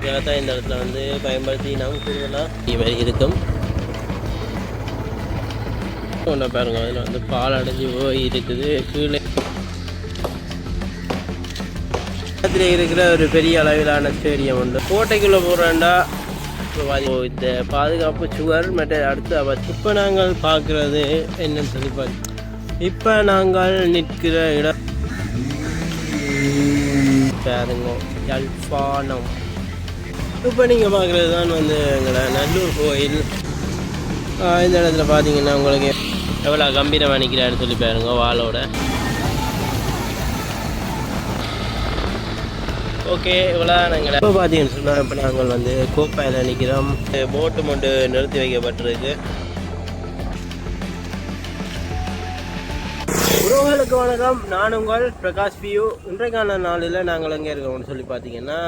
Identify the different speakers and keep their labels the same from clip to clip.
Speaker 1: அதுக்காக தான் இந்த இடத்துல வந்து பயன்படுத்தி நாம் கூடுதலாக இது மாதிரி இருக்கும். ஒன்று பாருங்க, அதில் வந்து பால் அடைஞ்சி போய் இருக்குது. கீழே இருக்கிற ஒரு பெரிய அளவிலான ஸ்டேடியம் உண்டு. கோட்டைக்குள்ளே போகிறாண்டா இந்த பாதுகாப்பு சுவர் மற்ற அடுத்து இப்போ நாங்கள் பார்க்குறது என்னன்னு சொல்லி பார்த்து, இப்போ நாங்கள் நிற்கிற இடம் பாருங்க யாழ்ப்பாணம். இப்போ நீங்கள் பார்க்குறது தான் வந்து எங்களை நல்லூர் கோயில். இந்த இடத்துல பார்த்தீங்கன்னா உங்களுக்கு எவ்வளோ கம்பீரமாக நிற்கிறாருன்னு சொல்லி பாருங்க வாளோட. ஓகே, இவ்வளோ நாங்கள் இப்போ பார்த்தீங்கன்னு சொன்னால் இப்போ நாங்கள் வந்து கோப்பாயில் நிற்கிறோம். போட்டு மட்டும் நிறுத்தி வைக்கப்பட்டிருக்கு. உறவுகளுக்கு வணக்கம், நான் உங்கள் பிரகாஷ் பியூ. இன்றைக்கான நாளில் நாங்கள் எங்கே இருக்கோம்னு சொல்லி பார்த்தீங்கன்னா,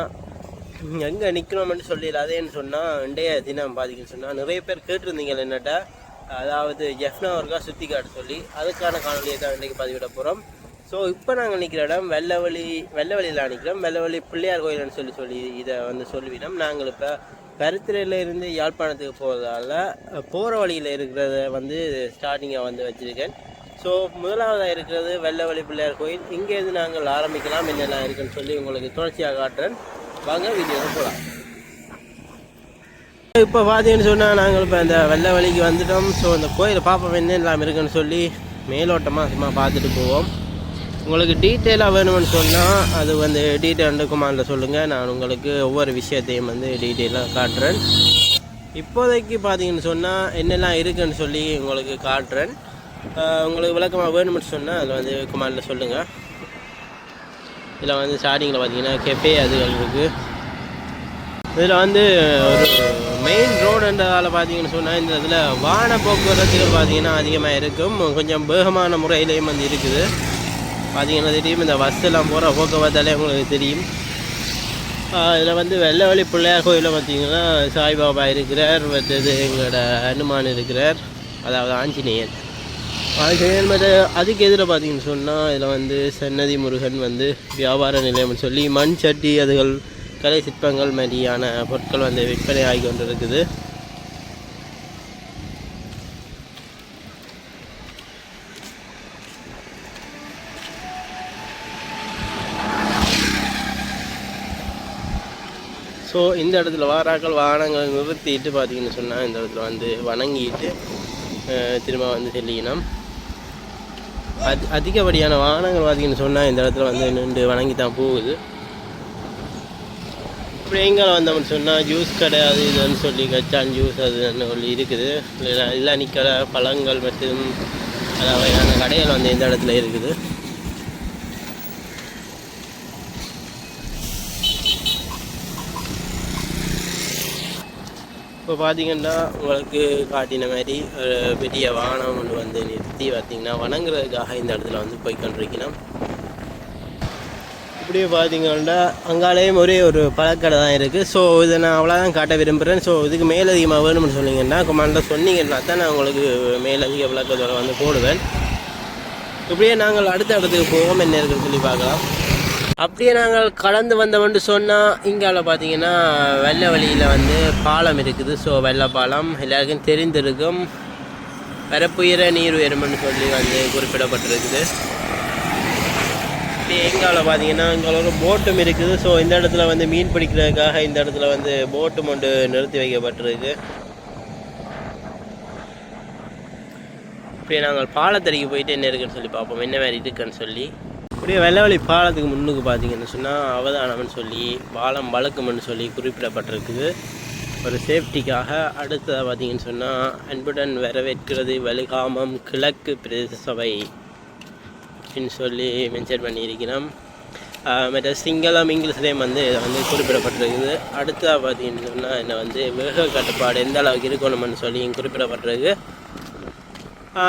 Speaker 1: எங்கே நிற்கிறோம்னு சொல்லிடல. அதேன்னு சொன்னால் இன்றைய தினம் பார்த்தீங்கன்னு சொன்னால் நிறைய பேர் கேட்டிருந்தீங்க என்னட்ட, அதாவது ஜெஃப்னா ஒருக்கா சுற்றி காட்ட சொல்லி, அதுக்கான காணொலியை தான் இன்றைக்கு பதிவிட போகிறோம். ஸோ இப்போ நாங்கள் நிற்கிற இடம் வெள்ளவழியில் நிற்கிறோம். வெள்ளவழி பிள்ளையார் கோயில்னு சொல்லி இதை வந்து சொல்லிவிட்டோம். நாங்கள் இப்போ கருத்துறையிலேருந்து யாழ்ப்பாணத்துக்கு போகிறதால போகிற வழியில் இருக்கிறத வந்து ஸ்டார்டிங்காக வந்து வச்சுருக்கேன். ஸோ முதலாவதாக இருக்கிறது வெள்ளவழி பிள்ளையார் கோயில். இங்கேருந்து நாங்கள் ஆரம்பிக்கலாம், என்னெல்லாம் இருக்குன்னு சொல்லி உங்களுக்கு தொடர்ச்சியாக காட்டுறேன். வாங்க வீடியோவை போகலாம். இப்போ பார்த்தீங்கன்னு சொன்னால் நாங்கள் இப்போ இந்த வெள்ளவழிக்கு வந்துட்டோம். ஸோ இந்த கோயிலை பார்ப்போம் என்னெல்லாம் இருக்குன்னு சொல்லி மேலோட்டமாக சும்மா பார்த்துட்டு போவோம். உங்களுக்கு டீட்டெயிலாக வேணும்னு சொன்னால் அது வந்து டீட்டெயில் கமெண்டில் சொல்லுங்கள். நான் உங்களுக்கு ஒவ்வொரு விஷயத்தையும் வந்து டீட்டெயிலாக காட்டுறேன். இப்போதைக்கு பார்த்தீங்கன்னு சொன்னால் என்னெல்லாம் இருக்குதுன்னு சொல்லி உங்களுக்கு காட்டுறேன். உங்களுக்கு விளக்கமாக வேணும்னு சொன்னால் அதில் வந்து கமெண்டில் சொல்லுங்கள். இதில் வந்து ஸ்டார்டிங்கில் பார்த்தீங்கன்னா கெஃபே அதுகள் இருக்குது. இதில் வந்து ஒரு மெயின் ரோடுன்றதால் பார்த்தீங்கன்னு சொன்னால் இந்த இதில் வாகன போக்குவரத்துகள் பார்த்தீங்கன்னா அதிகமாக இருக்கும். கொஞ்சம் வேகமான முறையிலையும் வந்து இருக்குது. பார்த்தீங்கன்னா தெரியும், இந்த பஸ்ஸெல்லாம் போகிற போக்குவரத்தாலே உங்களுக்கு தெரியும். இதில் வந்து வெள்ளவழி பிள்ளையார் கோயிலில் பார்த்தீங்கன்னா சாய்பாபா இருக்கிறார், மற்றது எங்களோட ஹனுமான் இருக்கிறார், அதாவது ஆஞ்சநேயர் மற்ற அதுக்கு எதில் பார்த்தீங்கன்னு சொன்னால் இதில் வந்து சன்னதி முருகன் வந்து வியாபார நிலையம்னு சொல்லி மண் சட்டி அதுகள் கலை சிற்பங்கள் மாதிரியான பொருட்கள் வந்து விற்பனை ஆகி கொண்டு இருக்குது. ஸோ இந்த இடத்துல வாகனங்கள் நிறுத்திட்டு பார்த்தீங்கன்னு சொன்னால் இந்த இடத்துல வந்து வணங்கிட்டு திரும்ப வந்து செல்லிக்கணும். அதிகப்படியான வாகனங்கள் பார்த்தீங்கன்னு சொன்னால் இந்த இடத்துல வந்து நின்று வணங்கி தான் போகுது. இப்படி எங்கே வந்தோம்னு சொன்னால் ஜூஸ் கடை அது இதுன்னு சொல்லி கச்சான் ஜூஸ் அதுன்னு சொல்லி இருக்குது. எல்லாம் நிற்கிற பழங்கள் மற்றும் வகையான கடைகள் வந்து இந்த இடத்துல இருக்குது. இப்போ பார்த்தீங்கன்னா உங்களுக்கு காட்டின மாதிரி பெரிய வாகனம் ஒன்று வந்து நிறுத்தி பார்த்தீங்கன்னா வணங்குறதுக்காக இந்த இடத்துல வந்து போய்கொண்டிருக்கணும். இப்படியே பார்த்தீங்கன்னா அங்காலேயும் ஒரே ஒரு பழக்கடை தான் இருக்குது. ஸோ இதை நான் அவ்வளோதான் காட்ட விரும்புகிறேன். ஸோ இதுக்கு மேலதிகமாக வேணும்னு சொன்னீங்கன்னா கமெண்டில் சொன்னீங்கன்னா தான் நான் உங்களுக்கு மேலதிக விளக்கத்தோட வந்து போடுவேன். இப்படியே நாங்கள் அடுத்த இடத்துக்கு போவோம், என்ன இருக்குன்னு சொல்லி பார்க்கலாம். அப்படியே நாங்கள் கடந்து வந்தோம்னு சொன்னால் இங்கால பார்த்தீங்கன்னா வெள்ளவழியில் வந்து பாலம் இருக்குது. ஸோ வெள்ளை பாலம் எல்லாருக்கும் தெரிந்திருக்கும். வரப்புயர நீர் உயரம்னு சொல்லி வந்து குறிப்பிடப்பட்டிருக்குது. இப்படி எங்கால பார்த்தீங்கன்னா இங்கே ஒரு போட்டும் இருக்குது. ஸோ இந்த இடத்துல வந்து மீன் பிடிக்கிறதுக்காக இந்த இடத்துல வந்து போட்டும் ஒன்று நிறுத்தி வைக்கப்பட்டிருக்கு. இப்படியே நாங்கள் பாலத்தடிக்கு போயிட்டு என்ன இருக்குன்னு சொல்லி பார்ப்போம், என்ன மாதிரி இருக்குன்னு சொல்லி. அப்படியே வெள்ளவழி பாலத்துக்கு முன்னுக்கு பார்த்தீங்கன்னு சொன்னால் அவதானம்னு சொல்லி பாலம் வழக்கம்னு சொல்லி குறிப்பிடப்பட்டிருக்குது ஒரு சேஃப்டிக்காக. அடுத்ததாக பார்த்தீங்கன்னு சொன்னால் அன்புடன் வரவேற்கிறது வலுகாமம் கிழக்கு பிரதேச சபை அப்படின்னு சொல்லி மென்ஷன் பண்ணியிருக்கிறோம். மற்ற சிங்களம் இங்கிலீஷ்லேயும் வந்து இதை வந்து குறிப்பிடப்பட்டிருக்குது. அடுத்ததாக பார்த்தீங்கன்னு சொன்னால் என்னை வந்து வேக கட்டுப்பாடு எந்த அளவுக்கு இருக்கணும்னு சொல்லி குறிப்பிடப்பட்டிருக்கு.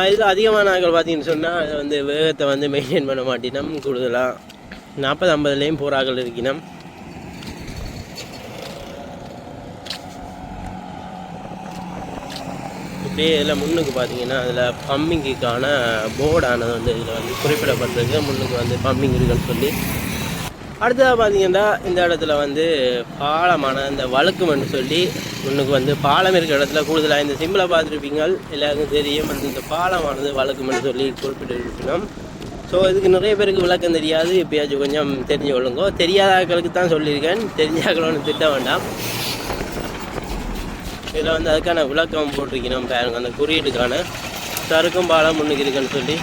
Speaker 1: இதில் அதிகமான நாங்கள் பார்த்தீங்கன்னு சொன்னால் அதை வந்து வேகத்தை வந்து மெயின்டைன் பண்ண மாட்டினோம். கூடுதலாக 40-50லேயும் போராக்கள் இருக்கணும். இப்படியே இதில் முன்னுக்கு பார்த்தீங்கன்னா அதில் பம்பிங்குக்கான போர்டானது வந்து இதில் வந்து குறிப்பிடப்பட்டிருக்கு. முன்னுக்கு வந்து பம்பிங் இருக்குன்னு சொல்லி அடுத்ததாக பார்த்தீங்கன்னா இந்த இடத்துல வந்து பாலமான இந்த வழுக்குமென்று சொல்லி முன்னுக்கு வந்து பாலம் இருக்கிற இடத்துல கூடுதலாக இந்த சிம்பிளை பார்த்துருப்பீங்க, எல்லாருக்கும் தெரியும். இந்த பாலமானது வழுக்குமென்று சொல்லி குறிப்பிட்டிருக்கணும். ஸோ இதுக்கு நிறைய பேருக்கு விளக்கம் தெரியாது, எப்பயாச்சும் கொஞ்சம் தெரிஞ்சு கொள்ளுங்க. தெரியாத ஆட்களுக்கு தான் சொல்லியிருக்கேன், தெரிஞ்ச ஆட்களோன்னு திட்ட வேண்டாம். இதில் வந்து அதுக்கான விளக்கம் போட்டிருக்கணும் பாருங்க, அந்த குறியீட்டுக்கான சறுக்கும் பாலம் முன்னுக்கு இருக்குன்னு சொல்லி.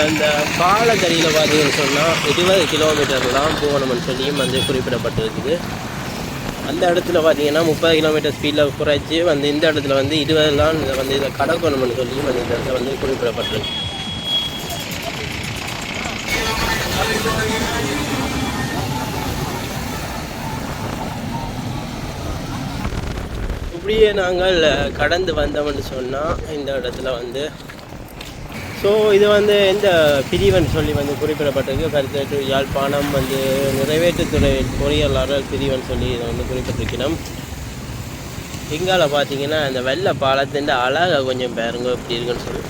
Speaker 1: இந்த பாலக்கடியில் பார்த்தீங்கன்னு சொன்னால் 20 கிலோமீட்டர் தான் போகணும்னு சொல்லியும் வந்து குறிப்பிடப்பட்டிருக்குது. அந்த இடத்துல பார்த்தீங்கன்னா 30 கிலோமீட்டர் ஸ்பீடில் குறைச்சி வந்து இந்த இடத்துல வந்து 20 தான் வந்து இதை கடக்கணும்னு சொல்லியும் வந்து இந்த இடத்துல வந்து குறிப்பிடப்பட்டிருக்கு. இப்படியே நாங்கள் கடந்து வந்தோம்னு சொன்னால் இந்த இடத்துல வந்து ஸோ இது வந்து எந்த பிரிவுன்னு சொல்லி வந்து குறிப்பிடப்பட்டிருக்கு. கருத்து யாழ்ப்பாணம் வந்து நிறைவேற்றுத்துறை பொறியியலாளர் பிரிவுன்னு சொல்லி இதை வந்து குறிப்பிட்டிருக்கணும். இங்கால பார்த்தீங்கன்னா இந்த வெள்ளை பாலத்தின் அழகை கொஞ்சம் பாருங்க எப்படி இருக்குன்னு சொல்லி.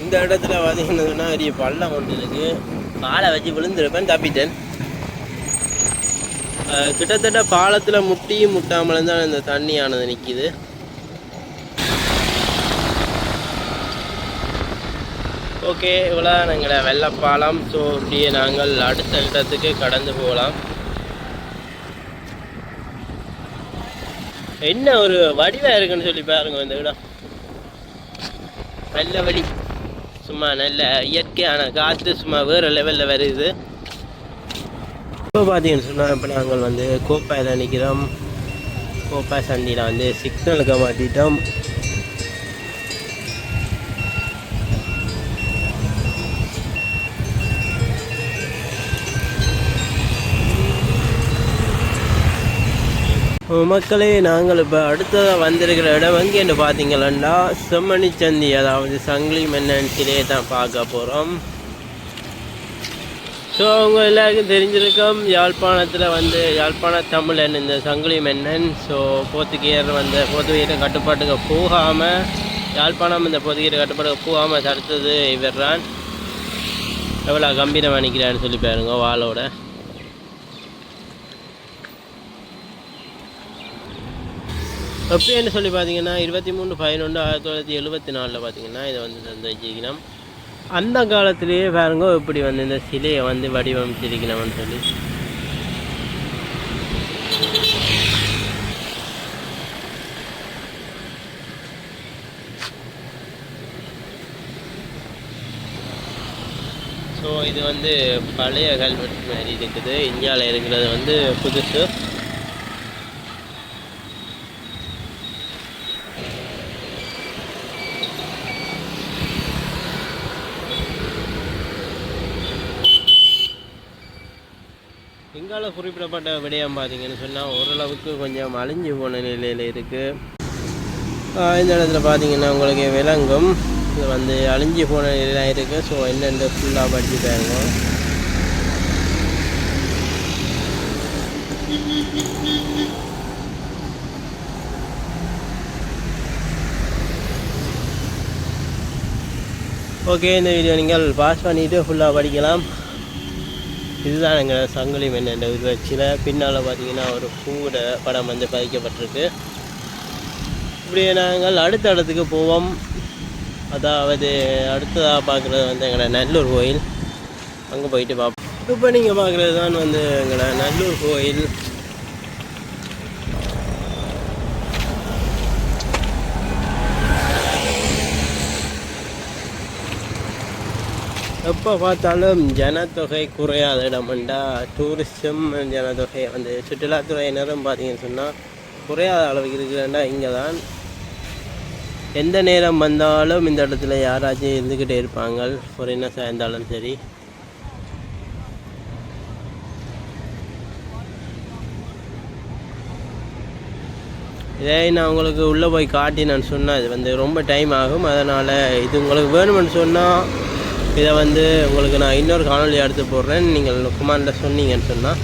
Speaker 1: இந்த இடத்துல பார்த்தீங்கன்னா பெரிய பள்ளம் ஒன்று இருக்குது, காலை வச்சு விழுந்துருப்பேன், தப்பிட்டேன். கிட்டத்தட்ட பாலத்தில் முட்டியும் முட்டாமல் தான் இந்த தண்ணியானது நிற்கிது. ஓகே, இவ்வளோ எங்களை வெள்ளப்பாலம். ஸோ இப்படியே நாங்கள் அடுத்த இடத்துக்கு கடந்து போகலாம். என்ன ஒரு வடிவாக இருக்குன்னு சொல்லி பாருங்க இந்த இடம். நல்ல வழி, சும்மா நல்ல இயற்கையான காற்று சும்மா வேறு லெவலில் வருது. இப்போ பார்த்தீங்கன்னு சொன்னால் இப்போ நாங்கள் வந்து கோப்பாயில் நிற்கிறோம். கோப்பா சண்டியில் வந்து சிக்னலுக்கு மாட்டிட்டோம். மக்களே, நாங்கள் இப்போ அடுத்ததாக வந்திருக்கிற இடம் எங்கேன்னு பார்த்தீங்கன்னா செம்மணிச்சந்தி, அதாவது சங்கிலி மன்னன் சிலையை தான் பார்க்க போகிறோம். ஸோ அவங்க எல்லாருக்கும் தெரிஞ்சிருக்கோம், யாழ்ப்பாணத்தில் வந்து யாழ்ப்பாண தமிழன் இந்த சங்கிலி மன்னன். ஸோ போர்த்துகீயர் கட்டுப்பாட்டுக்கு போகாமல், யாழ்ப்பாணம் இந்த போர்த்துகீயர் கட்டுப்பாட்டுக்கு போகாமல் தடுத்தது இவர் தான். எவ்வளோ கம்பீரம் அணிக்கிறான்னு சொல்லி பாருங்க வாளோட. எப்படின்னு சொல்லி பார்த்தீங்கன்னா 23/11/1974 பார்த்தீங்கன்னா இதை வந்து தந்திருக்கணும். அந்த காலத்திலேயே பாருங்க இப்படி வந்து இந்த சிலையை வந்து வடிவமைச்சிருக்கணும்னு சொல்லி. ஸோ இது வந்து பழைய கல்வெட்டு மாதிரி இருக்குது. இந்தியாவில் இருக்கிறது வந்து புதுசு. இங்கால குறிப்பிடப்பட்ட விடயம் பார்த்தீங்கன்னு சொன்னால் ஓரளவுக்கு கொஞ்சம் அழிஞ்சு போன நிலையில் இருக்குது. இந்த இடத்துல பார்த்தீங்கன்னா உங்களுக்கு விளங்கும், இது வந்து அழிஞ்சு போன நிலையில் இருக்குது. ஸோ என்னென்ன ஃபுல்லாக படித்து பாருங்க. ஓகே, இந்த வீடியோ நீங்கள் பாஸ் பண்ணிவிட்டு ஃபுல்லாக படிக்கலாம். இதுதான் எங்கள் சங்கிலி மன்னன் உருவச்சியில். பின்னால் பார்த்தீங்கன்னா ஒரு பூவோட படம் வந்து பதிக்கப்பட்டிருக்கு. இப்படியே நாங்கள் அடுத்த இடத்துக்கு போவோம். அதாவது அடுத்ததாக பார்க்குறது வந்து எங்களோட நல்லூர் கோயில். அங்கே போயிட்டு பார்ப்போம். இப்போ நீங்கள் பார்க்குறது தான் வந்து எங்களோட நல்லூர் கோயில். எப்போ பார்த்தாலும் ஜனத்தொகை குறையாத இடம்ண்டா டூரிஸ்டும் ஜனத்தொகை வந்து சுற்றுலாத்துறையினரும் பார்த்தீங்கன்னு சொன்னால் குறையாத அளவுக்கு இருக்குதுன்னா இங்கே தான். எந்த நேரம் வந்தாலும் இந்த இடத்துல யாராச்சும் இருந்துக்கிட்டே இருப்பாங்க, ஃபாரினர்ஸாக இருந்தாலும் சரி. இதே நான் உங்களுக்கு உள்ளே போய் காட்டினேன்னு சொன்னால் இது வந்து ரொம்ப டைம் ஆகும். அதனால் இது உங்களுக்கு வேணுமென்னு சொன்னால் இதை வந்து உங்களுக்கு நான் இன்னொரு காணொலி எடுத்து போடுறேன். நீங்கள் குமாரில் சொன்னீங்கன்னு சொன்னால்.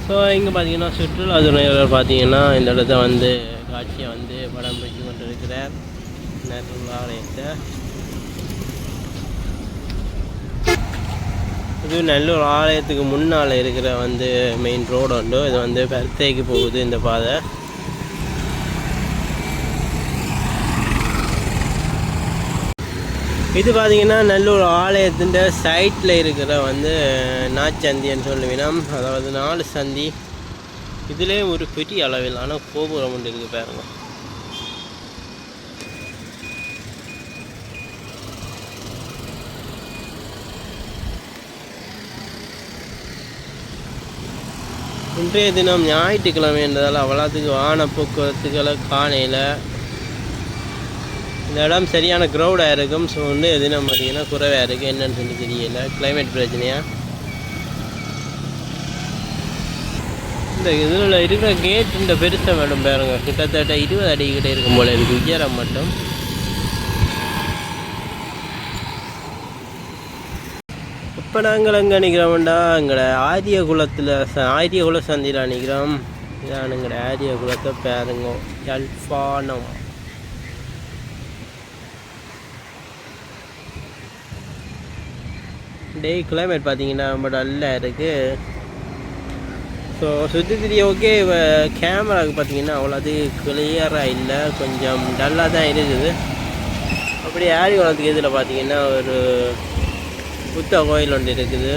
Speaker 1: ஸோ இங்கே பார்த்தீங்கன்னா சுற்றுலாத்துறையாளர் பார்த்தீங்கன்னா இந்த இடத்த வந்து காட்சியை வந்து படம் பிடிச்சு கொண்டு இருக்கிறார். நல்லூர் ஆலயத்தை. இது நல்லூர் ஆலயத்துக்கு முன்னால் இருக்கிற வந்து மெயின் ரோடு உண்டு. இது வந்து பர்த்தேக்கு போகுது இந்த பாதை. இது பார்த்திங்கன்னா நல்லூர் ஆலயத்தின் சைட்டில் இருக்கிற வந்து நாச்சந்தின்னு சொல்லுவினம். அதாவது 4 சந்தி. இதிலே ஒரு பெரிய அளவிலான கோபுரம் ஒன்று இருக்குது பாருங்க. இன்றைய தினம் ஞாயிற்றுக்கிழமை என்றதால் அவ்வளோத்துக்கு வான போக்குவரத்துக்களை காணையில். இந்த இடம் சரியான க்ரௌடாக இருக்கும். ஸோ வந்து தினம் பார்த்திங்கன்னா குறைவாக இருக்குது. என்னன்னு சொல்லி தெரியல, கிளைமேட் பிரச்சனையா. இந்த இதில் இருக்கிற கேட் இந்த பெருசாக வேணும் பாருங்க. கிட்டத்தட்ட 20 அடி கிட்டே இருக்கும் போல இருக்குது உயரம் மட்டும். இப்போ நாங்கள் அங்கே நிற்கிறோம்டா எங்களை ஆரியகுல சந்தியில் நிற்கிறோம். இதான் எங்களை ஆரியகுலத்தை பாருங்க. யாழ்ப்பாணம். டே கிளைமேட் பார்த்தீங்கன்னா ரொம்ப டல்லாக இருக்குது. ஸோ சுற்றி திரிய ஓகே. கேமராவுக்கு பார்த்தீங்கன்னா அவ்வளோது கிளியராக இல்லை, கொஞ்சம் டல்லாக தான் இருக்குது. அப்படி ஆரியகுலத்துக்கு இதில் பார்த்தீங்கன்னா ஒரு புத்த கோயில் ஒன்று இருக்குது.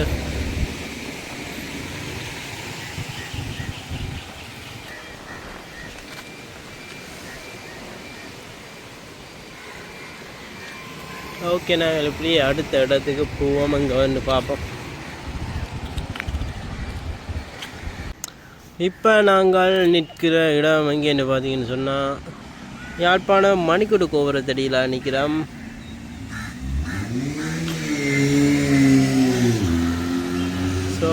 Speaker 1: ஓகே, நாங்கள் இப்படி அடுத்த இடத்துக்கு போவோம். அங்கே வந்து பார்ப்போம். இப்போ நாங்கள் நிற்கிற இடம் எங்கேன்னு பார்த்தீங்கன்னு சொன்னால் யாழ்ப்பாணம் மணிக்கூடு கோபுரத்தடியில் நிற்கிறோம். ஸோ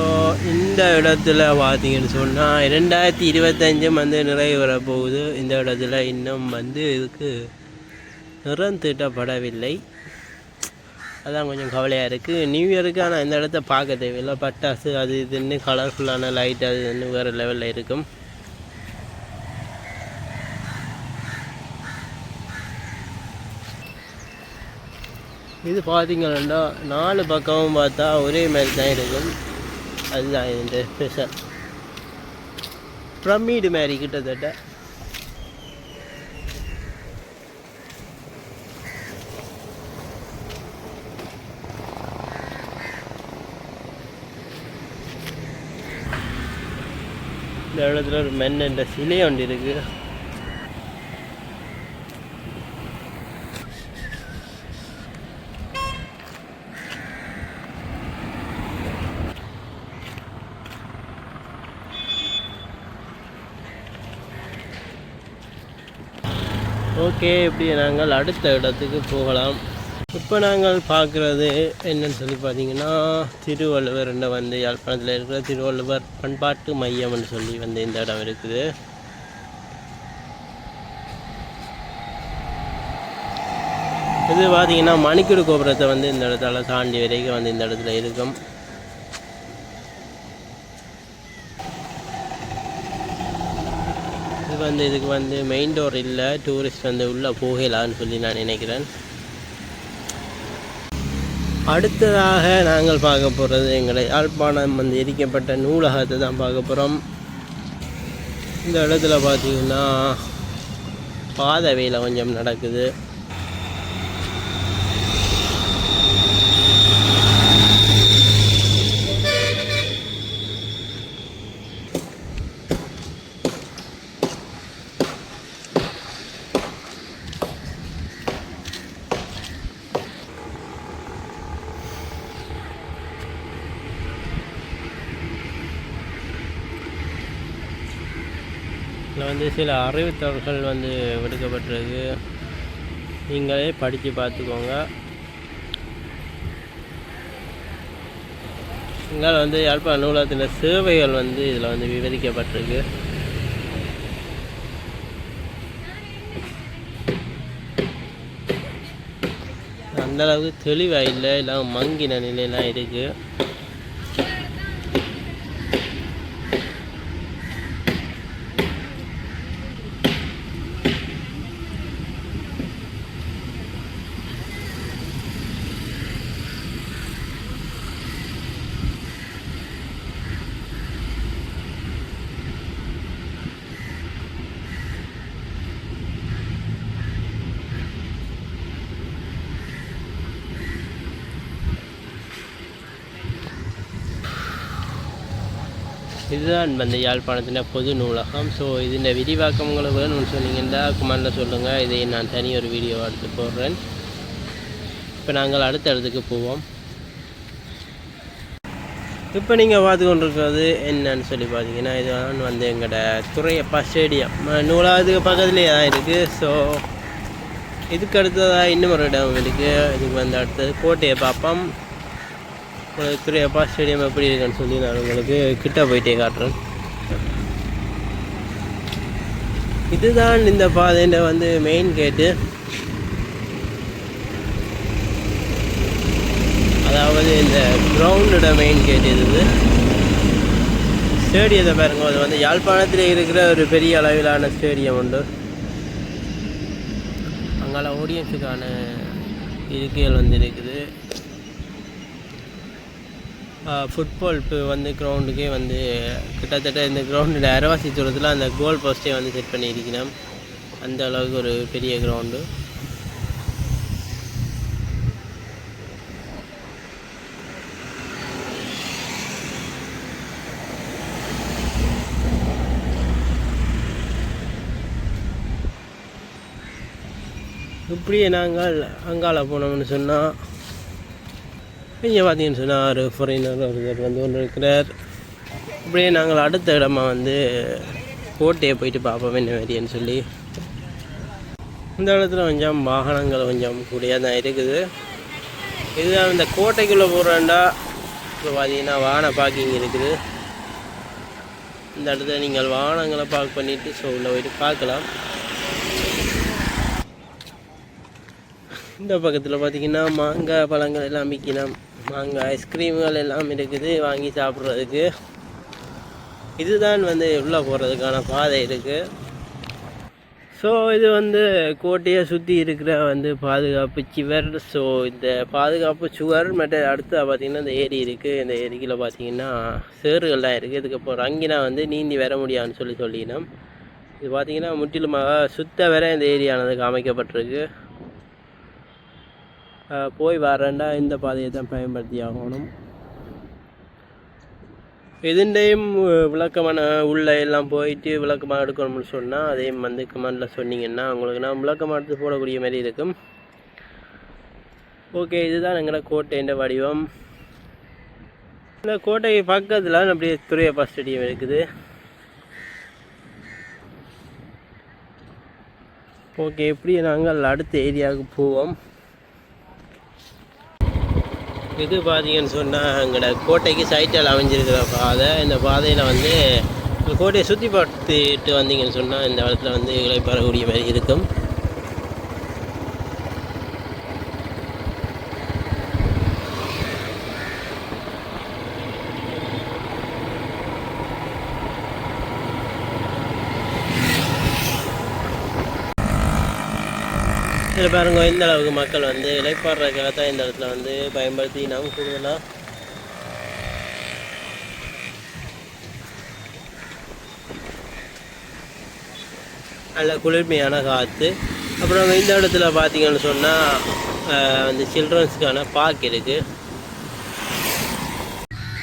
Speaker 1: இந்த இடத்துல பார்த்தீங்கன்னு சொன்னால் 2025 வந்து நிறைவு வரப்போகுது. இந்த இடத்துல இன்னும் வந்து இதுக்கு நிறம் தீட்டப்படவில்லை. அதான் கொஞ்சம் கவலையாக இருக்குது. நியூ இயருக்கு ஆனால் இந்த இடத்த பார்க்க தேவையில்லை. பட்டாசு அது இதுன்னு கலர்ஃபுல்லான லைட் அது இதுன்னு வேறு லெவலில் இருக்கும். இது பார்த்திங்கன்னா 4 பக்கமும் பார்த்தா ஒரே மாதிரி தான் இருக்கும். அதுதான் இந்த ஸ்பெஷல். பிரமிடு மாதிரி கிட்டத்தட்ட. இந்த இடத்துல ஒரு மென்ன சிலை ஒன்று இருக்கு. ஓகே, இப்படி நாங்கள் அடுத்த இடத்துக்கு போகலாம். இப்போ நாங்கள் பார்க்குறது என்னன்னு சொல்லி பார்த்தீங்கன்னா திருவள்ளுவர் வந்து யாழ்ப்பாணத்தில் இருக்கிற திருவள்ளுவர் பண்பாட்டு மையம்னு சொல்லி வந்து இந்த இடம் இருக்குது. இது பார்த்தீங்கன்னா மணிக்கூடு கோபுரத்தை வந்து இந்த இடத்துல தாண்டி வரைக்கும் வந்து இந்த இடத்துல இருக்கும். இது வந்து இதுக்கு வந்து மெயின் டோர் இல்லை, டூரிஸ்ட் வந்து உள்ளே போகலான்னு சொல்லி நான் நினைக்கிறேன். அடுத்ததாக நாங்கள் பார்க்க போகிறது எங்களை யாழ்ப்பாணம் வந்து எரிக்கப்பட்ட நூலகத்தை தான் பார்க்க போகிறோம். இந்த இடத்துல பார்த்திங்கன்னா பாதை வேலை கொஞ்சம் நடக்குது. இதில் வந்து சில அறிவித்தவர்கள் வந்து விடுக்கப்பட்டிருக்கு. நீங்களே படித்து பார்த்துக்கோங்க. இங்கே வந்து யாழ்ப்பாண நூலகத்தின் சேவைகள் வந்து இதில் வந்து விவரிக்கப்பட்டிருக்கு. அந்தளவுக்கு தெளிவாக இல்லை, எல்லாம் மங்கின நிலையெல்லாம் இருக்குது. இதுதான் வந்து யாழ்ப்பாணத்தின் பொது நூலகம். ஸோ இதில் விரிவாக்கம் உங்களுக்கு வேணும்னு சொன்னீங்கன்னா கமெண்டில் சொல்லுங்கள். இதை நான் தனி ஒரு வீடியோ எடுத்து போடுறேன். இப்போ நாங்கள் அடுத்த இடத்துக்கு போவோம். இப்போ நீங்கள் பார்த்து கொண்டிருக்கிறது என்னன்னு சொல்லி பார்த்தீங்கன்னா, இதுதான் வந்து எங்களோட துறையப்பா ஸ்டேடியம். நூலாவதுக்கு பக்கத்துலேயே தான் இருக்குது. ஸோ இதுக்கு அடுத்ததாக இன்னும் ஒரு இடம் இருக்குது. இதுக்கு வந்து அடுத்தது கோட்டையை பார்ப்போம். துறையப்பா ஸ்டேடியம் எப்படி இருக்குன்னு சொல்லி நான் உங்களுக்கு கிட்ட போயிட்டே காட்டுறேன். இதுதான் இந்த பாதையில் வந்து மெயின் கேட்டு. அதாவது இந்த கிரவுண்டோட மெயின் கேட் இது. ஸ்டேடியத்தை பாருங்க, அது வந்து யாழ்ப்பாணத்தில் இருக்கிற ஒரு பெரிய அளவிலான ஸ்டேடியம் உண்டு. அங்கால ஆடியன்ஸுக்கான இருக்கைகள் வந்து இருக்குது. ஃபுட்பால் இப்போ வந்து கிரவுண்டுக்கே வந்து கிட்டத்தட்ட இந்த கிரவுண்டில் அரைவாசி தூரத்தில் அந்த கோல் போஸ்ட்டே வந்து செட் பண்ணியிருக்கணும். அந்த அளவுக்கு ஒரு பெரிய கிரவுண்டு. இப்படியே நாங்கள் அங்கால போனோம்னு சொன்னால் இங்கே பார்த்தீங்கன்னு சொன்னால் ஒரு ஃபாரினர் ஒருத்தர் வந்து ஒன்று இருக்கிறார். இப்படியே நாங்கள் அடுத்த இடமா வந்து கோட்டையை போயிட்டு பார்ப்போம் என்ன மாதிரின்னு சொல்லி. இந்த இடத்துல கொஞ்சம் வாகனங்கள் கொஞ்சம் கூடியாக தான் இருக்குது. இதுதான் இந்த கோட்டைக்குள்ளே போகிறேன்டா. இப்போ பார்த்தீங்கன்னா வாகன பார்க்கிங் இருக்குது. இந்த இடத்துல நீங்கள் வாகனங்களை பார்க் பண்ணிவிட்டு ஸோ உள்ளே போயிட்டு பார்க்கலாம். இந்த பக்கத்தில் பார்த்திங்கன்னா மாங்காய் பழங்கள் எல்லாம் விற்கணும். மாங்காய் ஐஸ்கிரீம்கள் எல்லாம் இருக்குது வாங்கி சாப்பிட்றதுக்கு. இதுதான் வந்து உள்ளே போகிறதுக்கான பாதை இருக்குது. ஸோ இது வந்து கோட்டையை சுற்றி இருக்கிற வந்து பாதுகாப்பு சுவர். ஸோ இந்த பாதுகாப்பு சுவர் மற்றும் அடுத்து பார்த்திங்கன்னா இந்த ஏரி இருக்குது. இந்த ஏரிக்கில் பார்த்திங்கன்னா சேறுகள்லாம் இருக்குது. இதுக்கப்புறம் அங்கினா வந்து நீந்தி வர முடியாதுன்னு சொல்லினோம். இது பார்த்திங்கன்னா முற்றிலுமாக சுத்த வர இந்த ஏரியானதுக்கு அமைக்கப்பட்டிருக்கு. போய் வரேன்டா இந்த பாதையை தான் பயன்படுத்தி ஆகணும். இதுண்டையும் விளக்கமான உள்ள எல்லாம் போயிட்டு விளக்கமாக எடுக்கணும்னு சொன்னால் அதையும் வந்து கமெண்டில் சொன்னீங்கன்னா உங்களுக்கு நான் விளக்கமாக எடுத்து போடக்கூடிய மாதிரி இருக்கும். ஓகே, இதுதான் எங்களோட கோட்டைன்ற வடிவம். இந்த கோட்டை பக்கத்தில் அப்படியே துறையப்பா ஸ்டேடியம் இருக்குது. ஓகே, இப்படி நாங்கள் அடுத்த ஏரியாவுக்கு போவோம். இது பார்த்தீங்கன்னு சொன்னால் எங்களோட கோட்டைக்கு சைட்டில் அமைஞ்சிருக்கிற பாதை. இந்த பாதையில் வந்து கோட்டையை சுற்றி பார்த்துட்டு வந்தீங்கன்னு சொன்னால் இந்த இடத்துல வந்து இளைப்பாறக்கூடிய மாதிரி இருக்கும். இதில் பாருங்க, இந்த அளவுக்கு மக்கள் வந்து இளைப்பாடுறதுக்காக தான் இந்த இடத்துல வந்து பயன்படுத்தி நாம் கூடுதலாக நல்ல குளிர்மையான காற்று. அப்புறம் இந்த இடத்துல பார்த்தீங்கன்னு சொன்னால் வந்து சில்ட்ரன்ஸுக்கான பார்க் இருக்குது.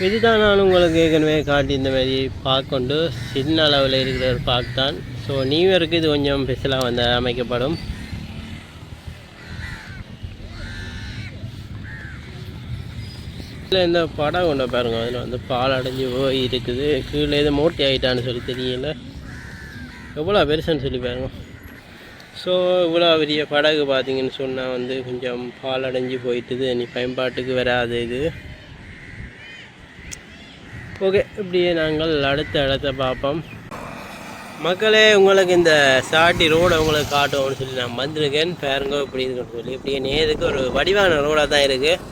Speaker 1: இதுதான் நான் உங்களுக்கு ஏற்கனவே காட்டி இந்த மாதிரி பார்க் கொண்டு சின்ன அளவில் இருக்கிற ஒரு பார்க் தான். ஸோ நியூ இயருக்கு இது கொஞ்சம் ஸ்பெஷலாக வந்து அமைக்கப்படும். இந்த படம் கொண்ட பாருங்க, அதில் வந்து பால் அடைஞ்சி போய் இருக்குது. கீழே எது மூட்டை ஆகிட்டான்னு சொல்லி தெரியல. எவ்வளோ பெருசுன்னு சொல்லி பாருங்க. ஸோ இவ்வளோ பெரிய படகு பார்த்தீங்கன்னு சொன்னால் வந்து கொஞ்சம் பால் அடைஞ்சி போயிட்டுது. நீ பயன்பாட்டுக்கு வராது இது. ஓகே, இப்படியே நாங்கள் அடுத்த இடத்த பார்ப்போம். மக்களே, உங்களுக்கு இந்த சாட்டி ரோடை உங்களுக்கு காட்டுவோம்னு சொல்லி நான் வந்திருக்கேன். பாருங்க இப்படி இருக்குன்னு சொல்லி. இப்படியே நேருக்கு ஒரு வடிவான ரோடாக தான் இருக்குது.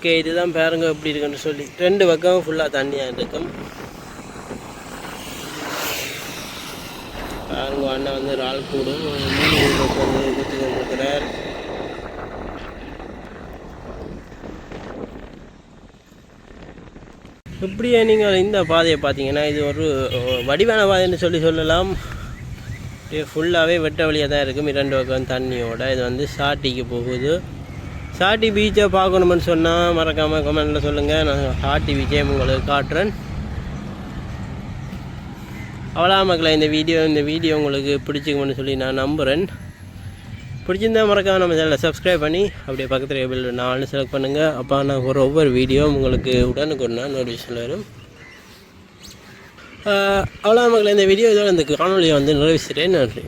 Speaker 1: ஓகே, இதுதான் பாருங்க எப்படி இருக்குன்னு சொல்லி. ரெண்டு பக்கம் ஃபுல்லாக தண்ணியாக இருக்கும். பாருங்க, அண்ணன் வந்து ரால் கூடும் மீன் வந்து குத்தி கொண்டிருக்கிறார். இப்படியே நீங்கள் இந்த பாதையை பார்த்தீங்கன்னா இது ஒரு வடிவான பாதைன்னு சொல்லலாம். ஃபுல்லாகவே வெட்ட வழியாக தான் இருக்கும். இரண்டு பக்கம் தண்ணியோட இது வந்து சாட்டிக்கு போகுது. சாட்டி பீச்சை பார்க்கணுமென்னு சொன்னால் மறக்காமல் கமெண்டில் சொல்லுங்கள். நான் சாட்டி பீச்சை உங்களுக்கு காட்டுறேன். அவ்வளோ மக்களை இந்த வீடியோ உங்களுக்கு பிடிச்சிக்குமென்னு சொல்லி நான் நம்புகிறேன். பிடிச்சிருந்தா மறக்காம நம்ம சேனலை சப்ஸ்கிரைப் பண்ணி அப்படியே பக்கத்தில் பில் நாலு செலக்ட் பண்ணுங்கள். அப்போ நான் ஒவ்வொரு வீடியோ உங்களுக்கு உடனுக்குன்னா நோட்டிஃபிகேஷன் வரும். அவ்வளோ மக்களை இந்த வீடியோ இதோட இந்த காணொலியை வந்து நிறைவேற்றுறேன். நன்றி.